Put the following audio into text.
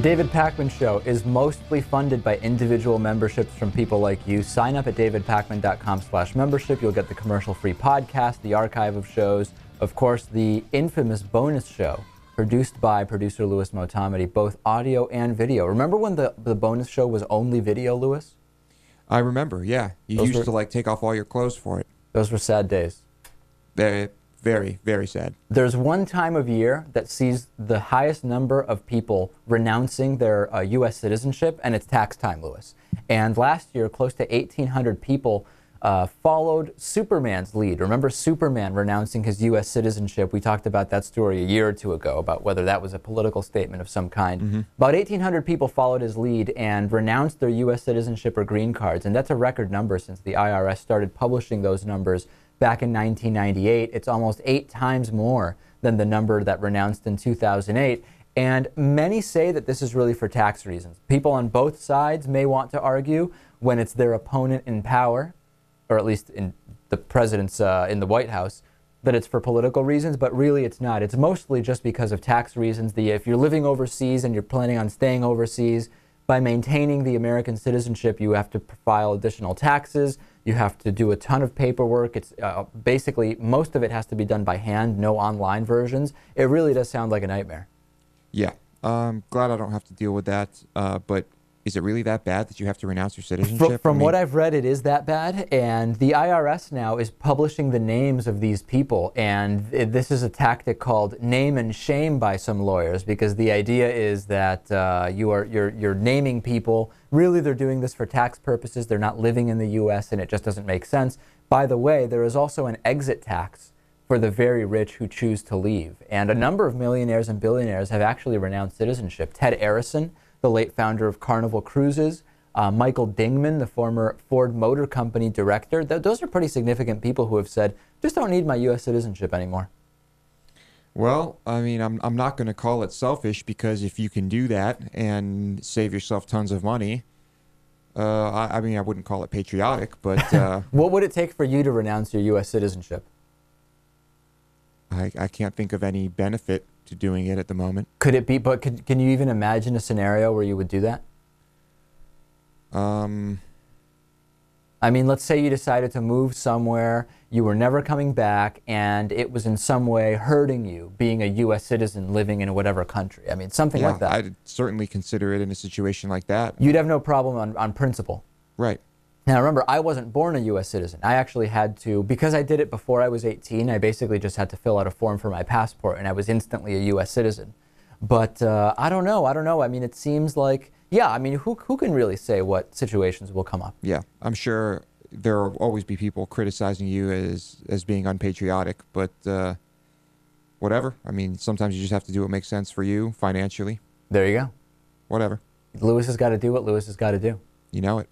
David Pakman Show is mostly funded by individual memberships from people like you. Sign up at davidpakman.com/membership. You'll get the commercial-free podcast, the archive of shows, of course, the infamous bonus show produced by producer Louis Motamedi, both audio and video. Remember when the bonus show was only video, Louis? I remember, yeah. You used to like take off all your clothes for it. Those were sad days. Very, very sad. There's one time of year that sees the highest number of people renouncing their U.S. citizenship, and it's tax time, Louis. And last year, close to 1,800 people followed Superman's lead. Remember Superman renouncing his U.S. citizenship? We talked about that story a year or two ago, about whether that was a political statement of some kind. Mm-hmm. About 1,800 people followed his lead and renounced their U.S. citizenship or green cards, and that's a record number since the IRS started publishing those numbers back in 1998. It's almost 8 times more than the number that renounced in 2008. And many say that this is really for tax reasons. People on both sides may want to argue when it's their opponent in power, or at least in the president's in the White House, that it's for political reasons, but really it's not. It's mostly just because of tax reasons. If you're living overseas and you're planning on staying overseas, by maintaining the American citizenship, you have to file additional taxes. You have to do a ton of paperwork. It's basically, most of it has to be done by hand, no online versions. It really does sound like a nightmare. Yeah, I'm glad I don't have to deal with that. But is it really that bad that you have to renounce your citizenship? From what I've read, it is that bad. And the IRS now is publishing the names of these people. And this is a tactic called name and shame by some lawyers, because the idea is that you're naming people. Really, they're doing this for tax purposes. They're not living in the U.S., and it just doesn't make sense. By the way, there is also an exit tax for the very rich who choose to leave. And a number of millionaires and billionaires have actually renounced citizenship. Ted Arison, the late founder of Carnival Cruises, Michael Dingman, the former Ford Motor Company director. Those are pretty significant people who have said, just don't need my U.S. citizenship anymore. Well, I mean, I'm not going to call it selfish, because if you can do that and save yourself tons of money, I mean, I wouldn't call it patriotic, but... What would it take for you to renounce your U.S. citizenship? I can't think of any benefit to doing it at the moment. Could it be, but can you even imagine a scenario where you would do that? I mean, let's say you decided to move somewhere, you were never coming back, and it was in some way hurting you being a U.S. citizen living in whatever country. I mean, something like that. I'd certainly consider it in a situation like that. You'd have no problem on principle. Right. Now, remember, I wasn't born a U.S. citizen. I actually had to, because I did it before I was 18, I basically just had to fill out a form for my passport, and I was instantly a U.S. citizen. But I don't know. I mean, it seems like, yeah, I mean, who can really say what situations will come up? Yeah, I'm sure there will always be people criticizing you as being unpatriotic, but whatever. I mean, sometimes you just have to do what makes sense for you financially. There you go. Whatever. Louis has got to do what Louis has got to do. You know it.